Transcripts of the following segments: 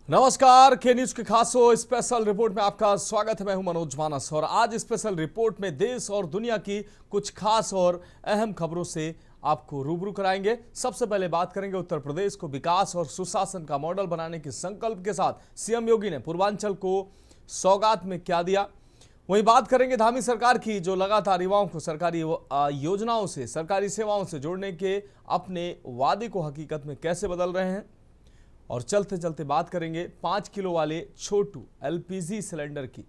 नमस्कार, के न्यूज की खास स्पेशल रिपोर्ट में आपका स्वागत है। मैं हूं मनोज मानस और आज स्पेशल रिपोर्ट में देश और दुनिया की कुछ खास और अहम खबरों से आपको रूबरू कराएंगे। सबसे पहले बात करेंगे उत्तर प्रदेश को विकास और सुशासन का मॉडल बनाने के संकल्प के साथ सीएम योगी ने पूर्वांचल को सौगात में क्या दिया। वहीं बात करेंगे धामी सरकार की, जो लगातार युवाओं को सरकारी योजनाओं से, सरकारी सेवाओं से जोड़ने के अपने वादे को हकीकत में कैसे बदल रहे हैं। और चलते चलते बात करेंगे 5 किलो वाले छोटू एलपीजी सिलेंडर की।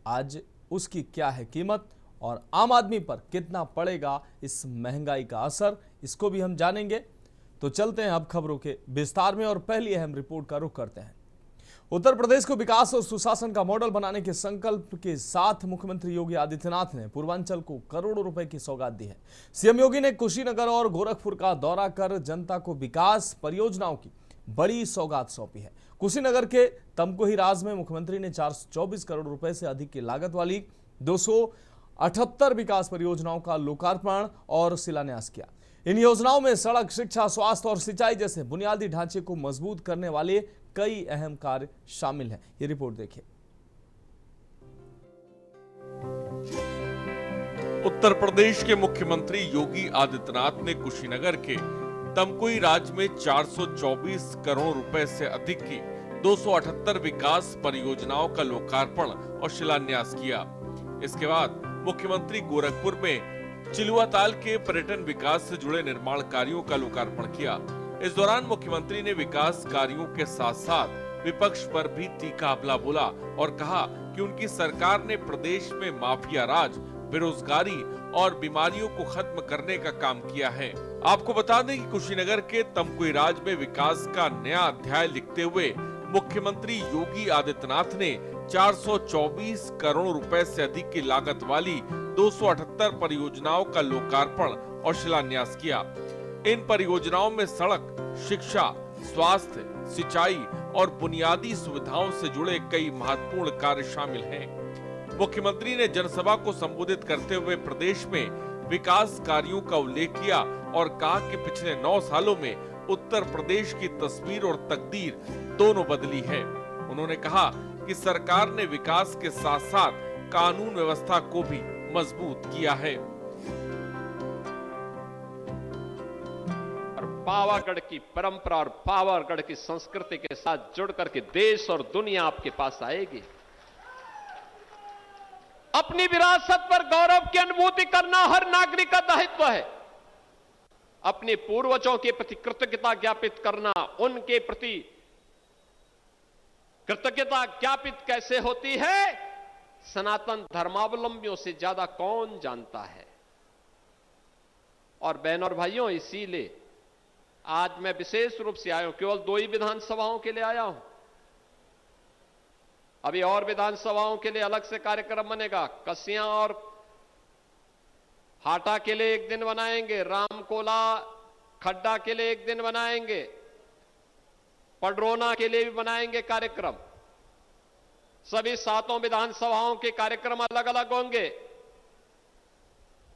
आज उसकी क्या है कीमत और आम आदमी पर कितना पड़ेगा इस महंगाई का असर, इसको भी हम जानेंगे। तो चलते हैं अब खबरों के विस्तार में और पहली अहम रिपोर्ट का रुख करते हैं। उत्तर प्रदेश को विकास और सुशासन का मॉडल बनाने के संकल्प के साथ मुख्यमंत्री योगी आदित्यनाथ ने पूर्वांचल को करोड़ों रुपए की सौगात दी है। सीएम योगी ने कुशीनगर और गोरखपुर का दौरा कर जनता को विकास परियोजनाओं की बड़ी सौगात सौंपी है। कुशीनगर के तमकुही राज में मुख्यमंत्री ने 424 करोड़ रुपए से अधिक की लागत वाली 278 विकास परियोजनाओं का लोकार्पण और शिलान्यास किया। इन योजनाओं में सड़क, शिक्षा, स्वास्थ्य और सिंचाई जैसे बुनियादी ढांचे को मजबूत करने वाले कई अहम कार्य शामिल हैं। ये रिपोर्ट देखिए। उत्तर प्रदेश के मुख्यमंत्री योगी आदित्यनाथ ने कुशीनगर के तमकुही राज में 424 करोड़ रुपए से अधिक की 278 विकास परियोजनाओं का लोकार्पण और शिलान्यास किया। इसके बाद मुख्यमंत्री गोरखपुर में चिलुआ ताल के पर्यटन विकास से जुड़े निर्माण कार्यों का लोकार्पण किया। इस दौरान मुख्यमंत्री ने विकास कार्यों के साथ साथ विपक्ष पर भी तीखा हमला बोला और कहा कि उनकी सरकार ने प्रदेश में माफिया राज, बेरोजगारी और बीमारियों को खत्म करने का काम किया है। आपको बता दें कि कुशीनगर के तमकुही राज में विकास का नया अध्याय लिखते हुए मुख्यमंत्री योगी आदित्यनाथ ने 424 करोड़ रुपए से अधिक की लागत वाली 278 परियोजनाओं का लोकार्पण और शिलान्यास किया। इन परियोजनाओं में सड़क, शिक्षा, स्वास्थ्य, सिंचाई और बुनियादी सुविधाओं से जुड़े कई महत्वपूर्ण कार्य शामिल हैं। मुख्यमंत्री ने जनसभा को संबोधित करते हुए प्रदेश में विकास कार्यों का उल्लेख किया और कहा कि पिछले 9 सालों में उत्तर प्रदेश की तस्वीर और तकदीर दोनों बदली है। उन्होंने कहा कि सरकार ने विकास के साथ साथ कानून व्यवस्था को भी मजबूत किया है। पावागढ़ की परंपरा और पावागढ़ की संस्कृति के साथ जुड़ करके देश और दुनिया आपके पास आएगी। अपनी विरासत पर गौरव की अनुभूति करना हर नागरिक का दायित्व है। अपने पूर्वजों के प्रति कृतज्ञता ज्ञापित करना, उनके प्रति कृतज्ञता ज्ञापित कैसे होती है, सनातन धर्मावलंबियों से ज्यादा कौन जानता है। और बहनों और भाइयों, इसीलिए आज मैं विशेष रूप से आया हूं। केवल 2 ही विधानसभाओं के लिए आया हूं। अभी और विधानसभाओं के लिए अलग से कार्यक्रम बनेगा। कसियां और हाटा के लिए एक दिन बनाएंगे, रामकोला खड्डा के लिए एक दिन बनाएंगे, पडरौना के लिए भी बनाएंगे कार्यक्रम। सभी 7 विधानसभाओं के कार्यक्रम अलग अलग होंगे।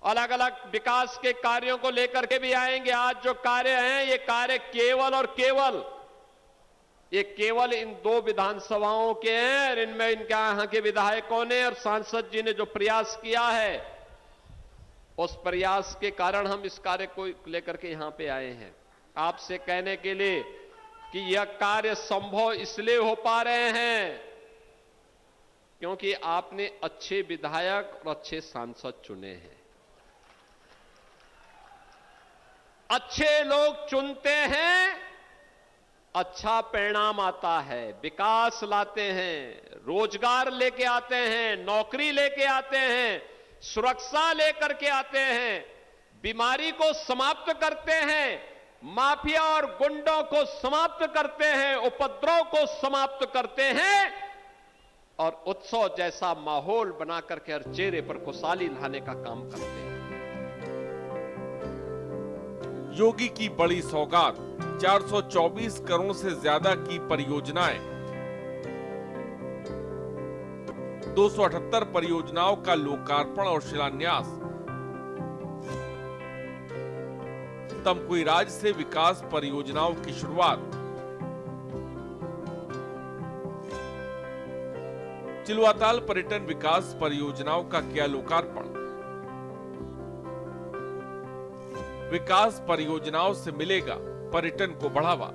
अलग अलग विकास के कार्यों को लेकर के भी आएंगे। आज जो कार्य हैं, ये कार्य केवल और केवल इन 2 विधानसभाओं के हैं और इनमें इनके यहां के विधायकों ने और सांसद जी ने जो प्रयास किया है, उस प्रयास के कारण हम इस कार्य को लेकर के यहां पे आए हैं, आपसे कहने के लिए कि यह कार्य संभव इसलिए हो पा रहे हैं क्योंकि आपने अच्छे विधायक और अच्छे सांसद चुने हैं। अच्छे लोग चुनते हैं, अच्छा परिणाम आता है, विकास लाते हैं, रोजगार लेके आते हैं, नौकरी लेके आते हैं, सुरक्षा लेकर के आते हैं, बीमारी को समाप्त करते हैं, माफिया और गुंडों को समाप्त करते हैं, उपद्रव को समाप्त करते हैं और उत्सव जैसा माहौल बना करके हर चेहरे पर खुशहाली लाने का काम करते हैं। योगी की बड़ी सौगात 424 करोड़ से ज्यादा की परियोजनाएं, 278 परियोजनाओं का लोकार्पण और शिलान्यास, तमकुही राज से विकास परियोजनाओं की शुरुआत, चिलवाताल पर्यटन विकास परियोजनाओं का किया लोकार्पण। विकास परियोजनाओं से मिलेगा पर्यटन को बढ़ावा।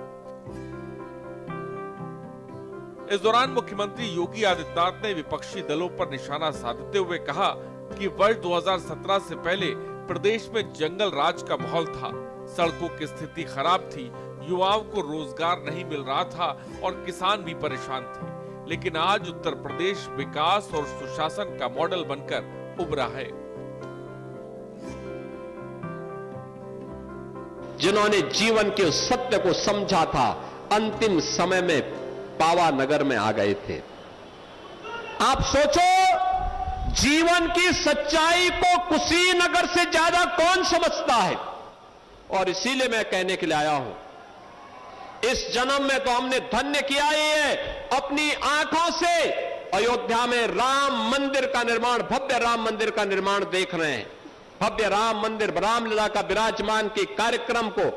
इस दौरान मुख्यमंत्री योगी आदित्यनाथ ने विपक्षी दलों पर निशाना साधते हुए कहा कि वर्ष 2017 से पहले प्रदेश में जंगल राज का माहौल था, सड़कों की स्थिति खराब थी, युवाओं को रोजगार नहीं मिल रहा था और किसान भी परेशान थे। लेकिन आज उत्तर प्रदेश विकास और सुशासन का मॉडल बनकर उभरा है। जिन्होंने जीवन के सत्य को समझा था, अंतिम समय में पावा नगर में आ गए थे। आप सोचो, जीवन की सच्चाई को कुशीनगर से ज्यादा कौन समझता है? और इसीलिए मैं कहने के लिए आया हूं, इस जन्म में तो हमने धन्य किया ही है, अपनी आंखों से अयोध्या में राम मंदिर का निर्माण, भव्य राम मंदिर का निर्माण देख रहे हैं। भव्य राम मंदिर, रामलला का विराजमान के कार्यक्रम को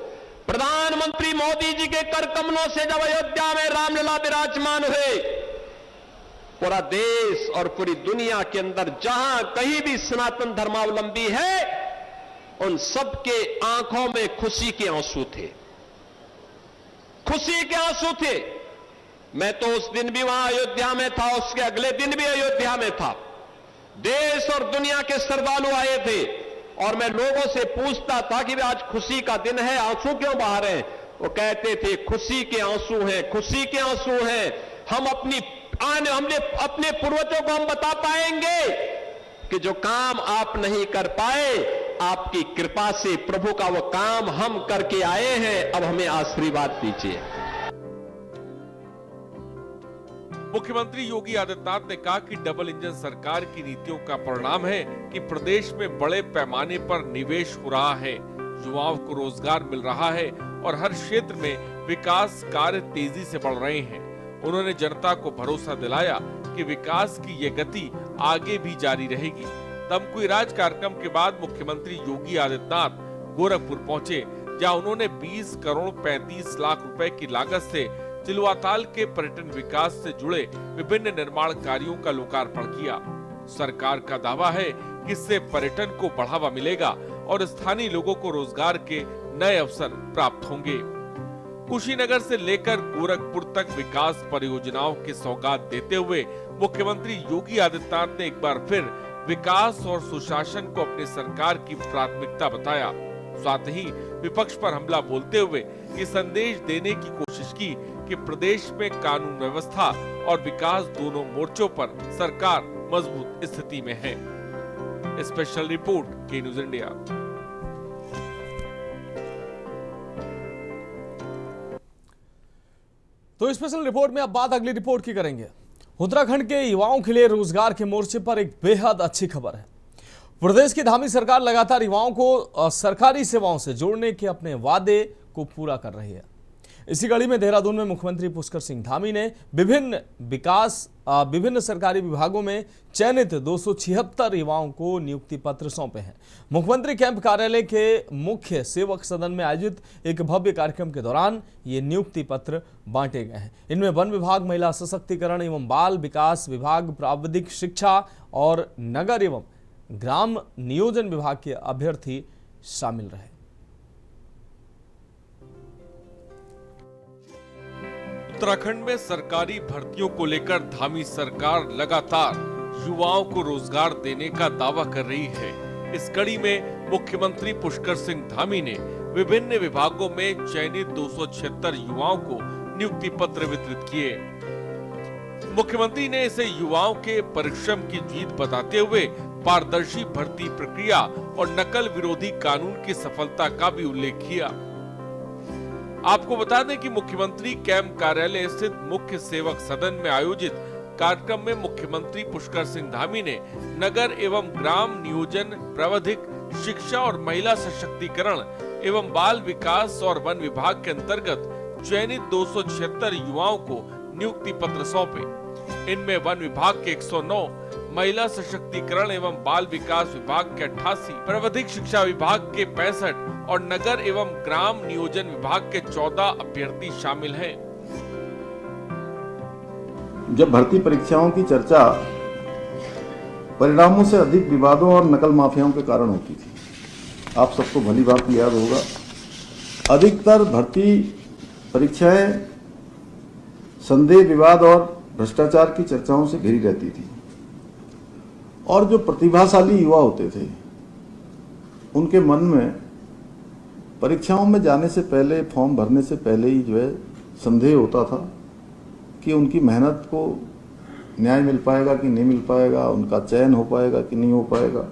प्रधानमंत्री मोदी जी के कर कमलों से जब अयोध्या में रामलला विराजमान हुए, पूरा देश और पूरी दुनिया के अंदर जहां कहीं भी सनातन धर्मावलंबी है, उन सबके आंखों में खुशी के आंसू थे, खुशी के आंसू थे। मैं तो उस दिन भी वहां अयोध्या में था, उसके अगले दिन भी अयोध्या में था। देश और दुनिया के श्रद्धालु आए थे और मैं लोगों से पूछता था कि आज खुशी का दिन है, आंसू क्यों बहा रहे हैं? वो कहते थे खुशी के आंसू हैं, खुशी के आंसू हैं। हमने अपने पूर्वजों को हम बता पाएंगे कि जो काम आप नहीं कर पाए, आपकी कृपा से प्रभु का वो काम हम करके आए हैं, अब हमें आशीर्वाद दीजिए। मुख्यमंत्री योगी आदित्यनाथ ने कहा कि डबल इंजन सरकार की नीतियों का परिणाम है कि प्रदेश में बड़े पैमाने पर निवेश हो रहा है, युवाओं को रोजगार मिल रहा है और हर क्षेत्र में विकास कार्य तेजी से बढ़ रहे हैं। उन्होंने जनता को भरोसा दिलाया कि विकास की ये गति आगे भी जारी रहेगी। तमकुई राज कार्यक्रम के बाद मुख्यमंत्री योगी आदित्यनाथ गोरखपुर पहुंचे, जहां उन्होंने 20 करोड़ 35 लाख रुपए की लागत से चिलवाताल के पर्यटन विकास से जुड़े विभिन्न निर्माण कार्यों का लोकार्पण किया। सरकार का दावा है कि इससे पर्यटन को बढ़ावा मिलेगा और स्थानीय लोगों को रोजगार के नए अवसर प्राप्त होंगे। कुशीनगर से लेकर गोरखपुर तक विकास परियोजनाओं की सौगात देते हुए मुख्यमंत्री योगी आदित्यनाथ ने एक बार फिर विकास और सुशासन को अपनी सरकार की प्राथमिकता बताया। साथ ही विपक्ष पर हमला बोलते हुए ये संदेश देने की कोशिश की कि प्रदेश में कानून व्यवस्था और विकास दोनों मोर्चों पर सरकार मजबूत स्थिति में है। स्पेशल रिपोर्ट के न्यूज इंडिया। तो स्पेशल रिपोर्ट में अब बात अगली रिपोर्ट की करेंगे। उत्तराखंड के युवाओं के लिए रोजगार के मोर्चे पर एक बेहद अच्छी खबर है। प्रदेश की धामी सरकार लगातार युवाओं को सरकारी सेवाओं से जोड़ने के अपने वादे को पूरा कर रही है। इसी कड़ी में देहरादून में मुख्यमंत्री पुष्कर सिंह धामी ने विभिन्न सरकारी विभागों में चयनित 276 युवाओं को नियुक्ति पत्र सौंपे हैं। मुख्यमंत्री कैंप कार्यालय के मुख्य सेवक सदन में आयोजित एक भव्य कार्यक्रम के दौरान ये नियुक्ति पत्र बांटे गए हैं। इनमें वन विभाग, महिला सशक्तिकरण एवं बाल विकास विभाग, प्राविधिक शिक्षा और नगर एवं ग्राम नियोजन विभाग के अभ्यर्थी शामिल रहे। उत्तराखंड में सरकारी भर्तियों को लेकर धामी सरकार लगातार युवाओं को रोजगार देने का दावा कर रही है। इस कड़ी में मुख्यमंत्री पुष्कर सिंह धामी ने विभिन्न विभागों में चयनित 276 युवाओं को नियुक्ति पत्र वितरित किए। मुख्यमंत्री ने इसे युवाओं के परिश्रम की जीत बताते हुए पारदर्शी भर्ती प्रक्रिया और नकल विरोधी कानून की सफलता का भी उल्लेख किया। आपको बता दें कि मुख्यमंत्री कैंप कार्यालय स्थित मुख्य सेवक सदन में आयोजित कार्यक्रम में मुख्यमंत्री पुष्कर सिंह धामी ने नगर एवं ग्राम नियोजन, प्राविधिक शिक्षा और महिला सशक्तिकरण एवं बाल विकास और वन विभाग के अंतर्गत चयनित 276 युवाओं को नियुक्ति पत्र सौंपे। इनमें वन विभाग के 109, महिला सशक्तिकरण एवं बाल विकास विभाग के 88, प्राविधिक शिक्षा विभाग के 65 और नगर एवं ग्राम नियोजन विभाग के 14 अभ्यर्थी शामिल हैं। जब भर्ती परीक्षाओं की चर्चा परिणामों से अधिक विवादों और नकल माफियाओं के कारण होती थी। आप सबको भली बात याद होगा, अधिकतर भर्ती परीक्षाएं संदेह, विवाद और भ्रष्टाचार की चर्चाओं से घिरी रहती थी और जो प्रतिभाशाली युवा होते थे उनके मन में परीक्षाओं में जाने से पहले, फॉर्म भरने से पहले ही जो है संदेह होता था कि उनकी मेहनत को न्याय मिल पाएगा कि नहीं मिल पाएगा, उनका चयन हो पाएगा कि नहीं हो पाएगा।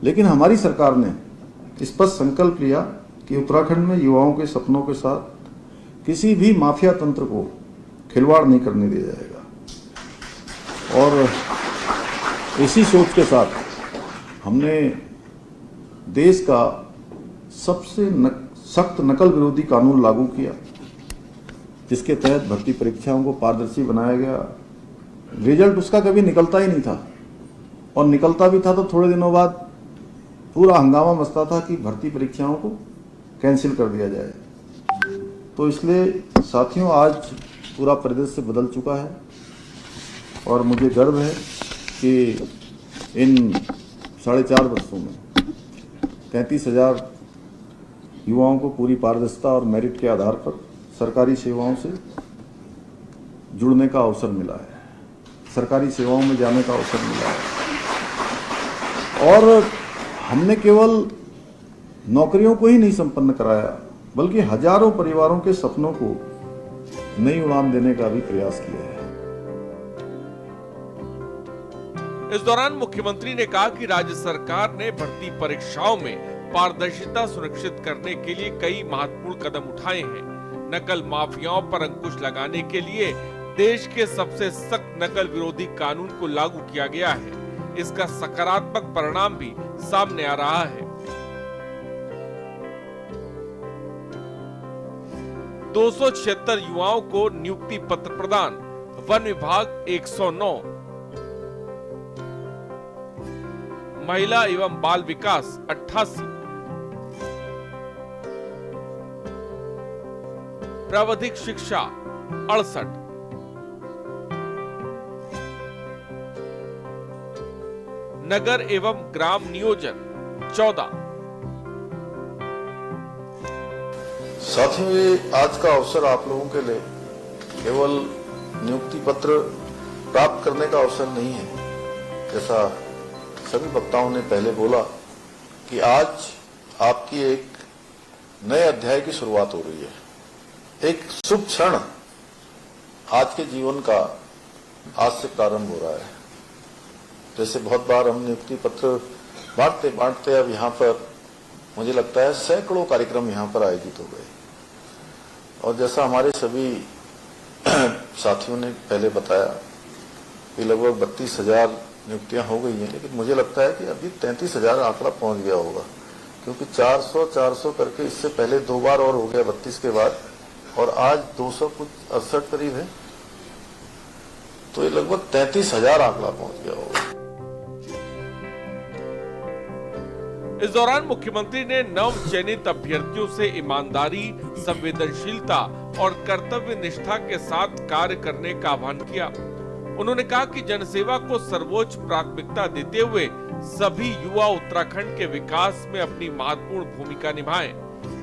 लेकिन हमारी सरकार ने स्पष्ट संकल्प लिया कि उत्तराखंड में युवाओं के सपनों के साथ किसी भी माफिया तंत्र को खिलवाड़ नहीं करने दिया जाएगा। और इसी सोच के साथ हमने देश का सबसे सख्त नकल विरोधी कानून लागू किया, जिसके तहत भर्ती परीक्षाओं को पारदर्शी बनाया गया। रिजल्ट उसका कभी निकलता ही नहीं था, और निकलता भी था तो थोड़े दिनों बाद पूरा हंगामा मचता था कि भर्ती परीक्षाओं को कैंसिल कर दिया जाए। तो इसलिए साथियों, आज पूरा परिदृश्य बदल चुका है और मुझे गर्व है कि इन 4.5 वर्षों में 33,000 युवाओं को पूरी पारदर्शिता और मेरिट के आधार पर सरकारी सेवाओं से जुड़ने का अवसर मिला है, सरकारी सेवाओं में जाने का अवसर मिला है। और हमने केवल नौकरियों को ही नहीं संपन्न कराया, बल्कि हजारों परिवारों के सपनों को नई उड़ान देने का भी प्रयास किया है। इस दौरान मुख्यमंत्री ने कहा कि राज्य सरकार ने भर्ती परीक्षाओं में पारदर्शिता सुनिश्चित करने के लिए कई महत्वपूर्ण कदम उठाए हैं। नकल माफियाओं पर अंकुश लगाने के लिए देश के सबसे सख्त नकल विरोधी कानून को लागू किया गया है। इसका सकारात्मक परिणाम भी सामने आ रहा है। 276 युवाओं को नियुक्ति पत्र प्रदान, वन विभाग 109, महिला एवं बाल विकास 88, प्रावधिक शिक्षा 68, नगर एवं ग्राम नियोजन 14। साथियों, ये आज का अवसर आप लोगों के लिए केवल नियुक्ति पत्र प्राप्त करने का अवसर नहीं है। जैसा सभी वक्ताओं ने पहले बोला कि आज आपकी एक नए अध्याय की शुरुआत हो रही है। एक शुभ क्षण आज के जीवन का आज से प्रारंभ हो रहा है। जैसे बहुत बार हम नियुक्ति पत्र बांटते बांटते अब यहाँ पर मुझे लगता है सैकड़ों कार्यक्रम यहाँ पर आयोजित हो गए, और जैसा हमारे सभी साथियों ने पहले बताया कि लगभग 32,000 नियुक्तियां हो गई हैं, लेकिन मुझे लगता है कि अभी 33,000 आंकड़ा पहुंच गया होगा, क्योंकि 400 करके इससे पहले 2 बार और हो गया 32 के बाद, और आज 268 करीब है, तो ये लगभग 33,000 आंकड़ा पहुंच गया होगा। इस दौरान मुख्यमंत्री ने नव चयनित अभ्यर्थियों से ईमानदारी, संवेदनशीलता और कर्तव्य निष्ठा के साथ कार्य करने का आह्वान किया। उन्होंने कहा कि जनसेवा को सर्वोच्च प्राथमिकता देते हुए सभी युवा उत्तराखंड के विकास में अपनी महत्वपूर्ण भूमिका निभाएं।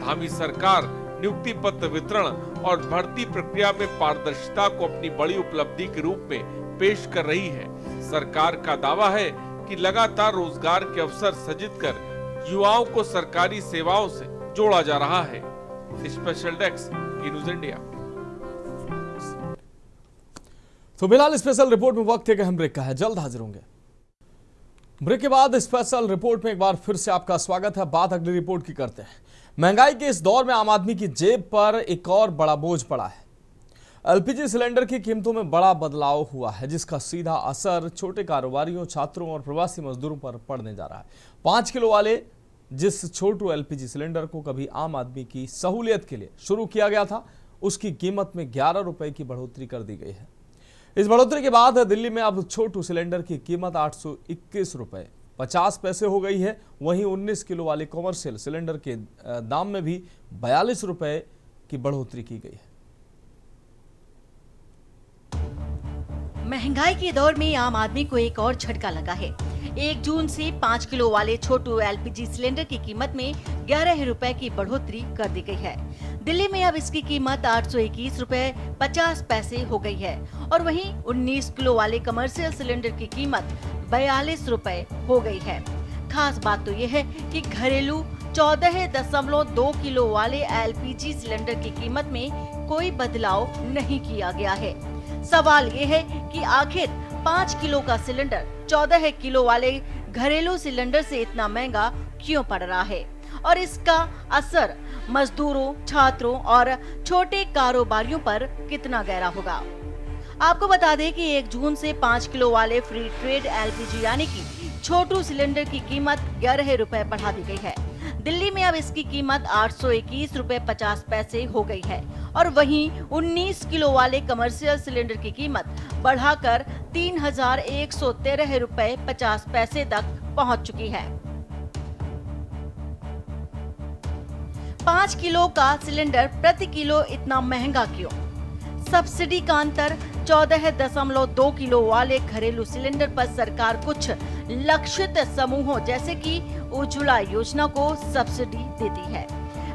धामी सरकार नियुक्ति पत्र वितरण और भर्ती प्रक्रिया में पारदर्शिता को अपनी बड़ी उपलब्धि के रूप में पेश कर रही है। सरकार का दावा है कि लगातार रोजगार के अवसर सृजित कर युवाओं को सरकारी सेवाओं से जोड़ा जा रहा है। स्पेशल डेस्क की न्यूज इंडिया। तो फिलहाल स्पेशल रिपोर्ट में वक्त है कि हम ब्रेक का है, जल्द हाजिर होंगे। ब्रेक के बाद स्पेशल रिपोर्ट में एक बार फिर से आपका स्वागत है। बात अगली रिपोर्ट की करते हैं। महंगाई के इस दौर में आम आदमी की जेब पर एक और बड़ा बोझ पड़ा है। एलपीजी सिलेंडर की कीमतों में बड़ा बदलाव हुआ है, जिसका सीधा असर छोटे कारोबारियों, छात्रों और प्रवासी मजदूरों पर पड़ने जा रहा है। 5 किलो वाले जिस छोटू एलपीजी सिलेंडर को कभी आम आदमी की सहूलियत के लिए शुरू किया गया था, उसकी कीमत में 11 रुपए की बढ़ोतरी कर दी गई है। इस बढ़ोतरी के बाद दिल्ली में अब छोटू सिलेंडर की कीमत 821 रुपए 50 पैसे हो गई है। वहीं 19 किलो वाले कॉमर्शियल सिलेंडर के दाम में भी 42 रुपए की बढ़ोतरी की गई है। महंगाई के दौर में आम आदमी को एक और झटका लगा है। 1 जून से 5 किलो वाले छोटू एलपीजी सिलेंडर की कीमत में 11 रुपए की बढ़ोतरी कर दी गई है। दिल्ली में अब इसकी कीमत 821 रुपए 50 पैसे हो गई है और वहीं 19 किलो वाले कमर्शियल सिलेंडर की कीमत 42 रुपए हो गई है। खास बात तो ये है कि घरेलू 14.2 किलो वाले एलपीजी सिलेंडर की कीमत में कोई बदलाव नहीं किया गया है। सवाल ये है कि आखिर 5 किलो का सिलेंडर 14 किलो वाले घरेलू सिलेंडर से इतना महंगा क्यों पड़ रहा है और इसका असर मजदूरों, छात्रों और छोटे कारोबारियों पर कितना गहरा होगा। आपको बता दें कि 1 जून से 5 किलो वाले फ्री ट्रेड एलपीजी यानी कि छोटू सिलेंडर की कीमत 11 रुपए बढ़ा दी गई है। दिल्ली में अब इसकी कीमत 821 रुपए 50 पैसे हो गई है और वहीं 19 किलो वाले कमर्शियल सिलेंडर की कीमत बढ़ाकर 3113 रुपए 50 पैसे तक पहुंच चुकी है। 5 किलो का सिलेंडर प्रति किलो इतना महंगा क्यों? सब्सिडी का अंतर 14.2 किलो वाले घरेलू सिलेंडर पर सरकार कुछ लक्षित समूहों जैसे कि उज्ज्वला योजना को सब्सिडी देती है।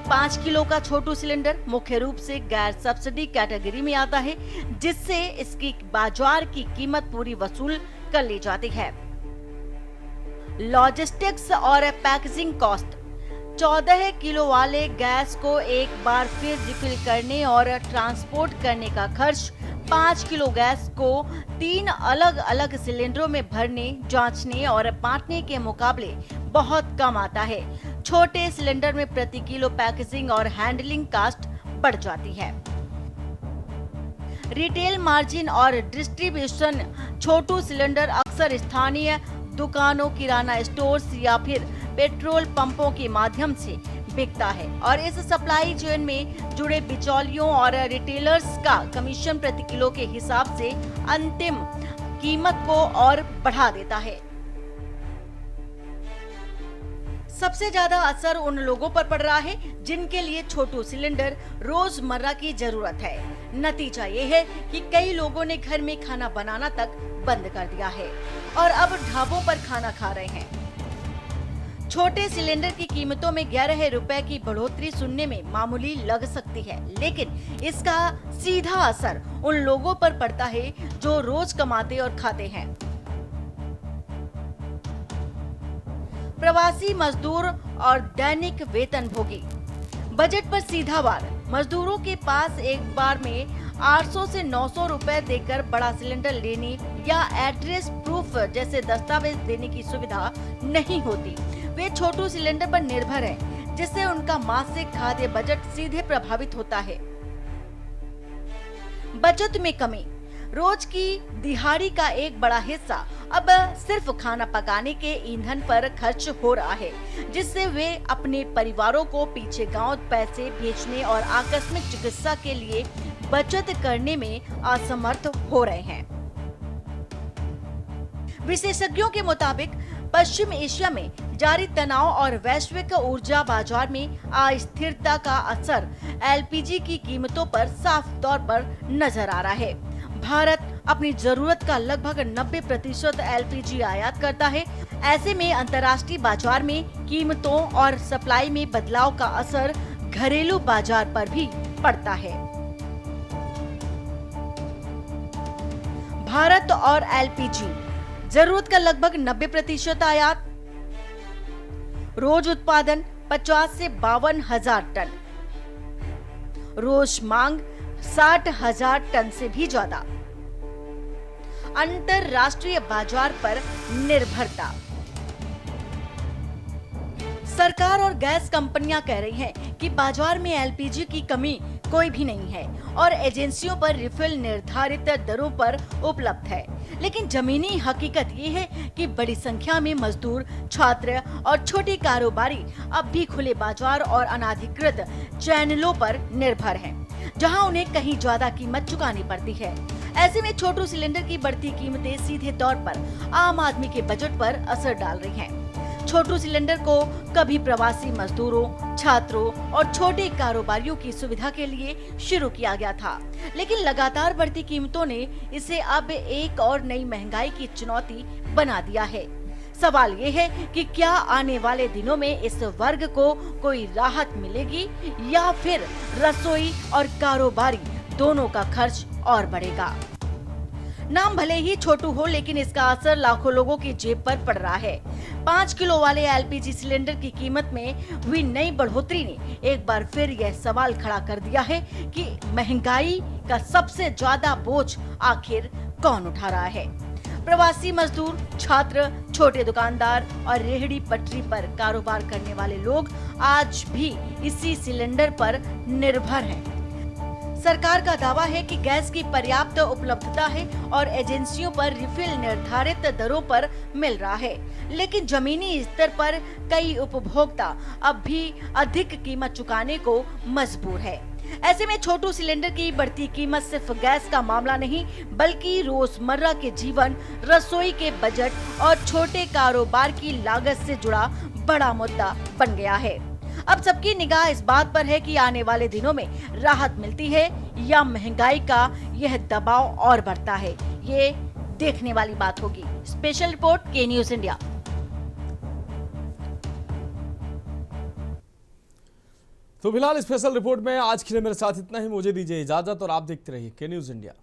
5 किलो का छोटू सिलेंडर मुख्य रूप से गैर सब्सिडी कैटेगरी में आता है, जिससे इसकी बाजार की कीमत पूरी वसूल कर ली जाती है। लॉजिस्टिक्स और पैकेजिंग कॉस्ट 14 किलो वाले गैस को एक बार फिर रिफिल करने और ट्रांसपोर्ट करने का खर्च 5 किलो गैस को 3 अलग अलग सिलेंडरों में भरने, जांचने और बांटने के मुकाबले बहुत कम आता है। छोटे सिलेंडर में प्रति किलो पैकेजिंग और हैंडलिंग कॉस्ट बढ़ जाती है। रिटेल मार्जिन और डिस्ट्रीब्यूशन छोटू सिलेंडर अक्सर स्थानीय दुकानों, किराना स्टोर्स या फिर पेट्रोल पंपों के माध्यम से बिकता है और इस सप्लाई चेन में जुड़े बिचौलियों और रिटेलर्स का कमीशन प्रति किलो के हिसाब से अंतिम कीमत को और बढ़ा देता है। सबसे ज्यादा असर उन लोगों पर पड़ रहा है जिनके लिए छोटू सिलेंडर रोजमर्रा की जरूरत है। नतीजा ये है कि कई लोगों ने घर में खाना बनाना तक बंद कर दिया है और अब ढाबों पर खाना खा रहे हैं। छोटे सिलेंडर की कीमतों में 11 रुपए की बढ़ोतरी सुनने में मामूली लग सकती है, लेकिन इसका सीधा असर उन लोगों पर पड़ता है जो रोज कमाते और खाते हैं। प्रवासी मजदूर और दैनिक वेतनभोगी। बजट पर सीधा वार। मजदूरों के पास एक बार में 800 से 900 रुपए देकर बड़ा सिलेंडर लेने या एड्रेस प्रूफ जैसे दस्तावेज देने की सुविधा नहीं होती। वे छोटू सिलेंडर पर निर्भर हैं, जिससे उनका मासिक खाद्य बजट सीधे प्रभावित होता है। बचत में कमी। रोज की दिहाड़ी का एक बड़ा हिस्सा अब सिर्फ खाना पकाने के ईंधन पर खर्च हो रहा है, जिससे वे अपने परिवारों को पीछे गांव पैसे भेजने और आकस्मिक चिकित्सा के लिए बचत करने में असमर्थ हो रहे हैं। विशेषज्ञों के मुताबिक पश्चिम एशिया में जारी तनाव और वैश्विक ऊर्जा बाजार में अस्थिरता का असर एलपीजी की कीमतों पर साफ तौर पर नजर आ रहा है। भारत अपनी जरूरत का लगभग 90% एलपीजी आयात करता है। ऐसे में अंतर्राष्ट्रीय बाजार में कीमतों और सप्लाई में बदलाव का असर घरेलू बाजार पर भी पड़ता है। भारत और एलपीजी जरूरत का लगभग 90% आयात, रोज उत्पादन 50 से 52 हजार टन, रोज मांग 60 हजार टन से भी ज्यादा। अंतरराष्ट्रीय बाजार पर निर्भरता। सरकार और गैस कंपनियां कह रही हैं कि बाजार में एलपीजी की कमी कोई भी नहीं है और एजेंसियों पर रिफिल निर्धारित दरों पर उपलब्ध है। लेकिन जमीनी हकीकत ये है कि बड़ी संख्या में मजदूर, छात्र और छोटे कारोबारी अब भी खुले बाजार और अनाधिकृत चैनलों पर निर्भर हैं, जहां उन्हें कहीं ज्यादा कीमत चुकानी पड़ती है। ऐसे में छोटू सिलेंडर की बढ़ती कीमतें सीधे तौर पर आम आदमी के बजट पर असर डाल रही हैं। छोटू सिलेंडर को कभी प्रवासी मजदूरों, छात्रों और छोटे कारोबारियों की सुविधा के लिए शुरू किया गया था, लेकिन लगातार बढ़ती कीमतों ने इसे अब एक और नई महंगाई की चुनौती बना दिया है। सवाल ये है कि क्या आने वाले दिनों में इस वर्ग को कोई राहत मिलेगी या फिर रसोई और कारोबारी दोनों का खर्च और बढ़ेगा। नाम भले ही छोटू हो, लेकिन इसका असर लाखों लोगों की जेब पर पड़ रहा है। 5 किलो वाले एलपीजी सिलेंडर की कीमत में हुई नई बढ़ोतरी ने एक बार फिर यह सवाल खड़ा कर दिया है कि महंगाई का सबसे ज्यादा बोझ आखिर कौन उठा रहा है। प्रवासी मजदूर, छात्र, छोटे दुकानदार और रेहड़ी पटरी पर कारोबार करने वाले लोग आज भी इसी सिलेंडर पर निर्भर हैं। सरकार का दावा है कि गैस की पर्याप्त उपलब्धता है और एजेंसियों पर रिफिल निर्धारित दरों पर मिल रहा है, लेकिन जमीनी स्तर पर कई उपभोक्ता अब भी अधिक कीमत चुकाने को मजबूर है। ऐसे में छोटू सिलेंडर की बढ़ती कीमत सिर्फ गैस का मामला नहीं, बल्कि रोजमर्रा के जीवन, रसोई के बजट और छोटे कारोबार की लागत से जुड़ा बड़ा मुद्दा बन गया है। अब सबकी निगाह इस बात पर है कि आने वाले दिनों में राहत मिलती है या महंगाई का यह दबाव और बढ़ता है। ये देखने वाली बात होगी। स्पेशल रिपोर्ट के न्यूज इंडिया। तो फिलहाल स्पेशल रिपोर्ट में आज के लिए मेरे साथ इतना ही। मुझे दीजिए इजाजत और आप देखते रहिए के न्यूज इंडिया।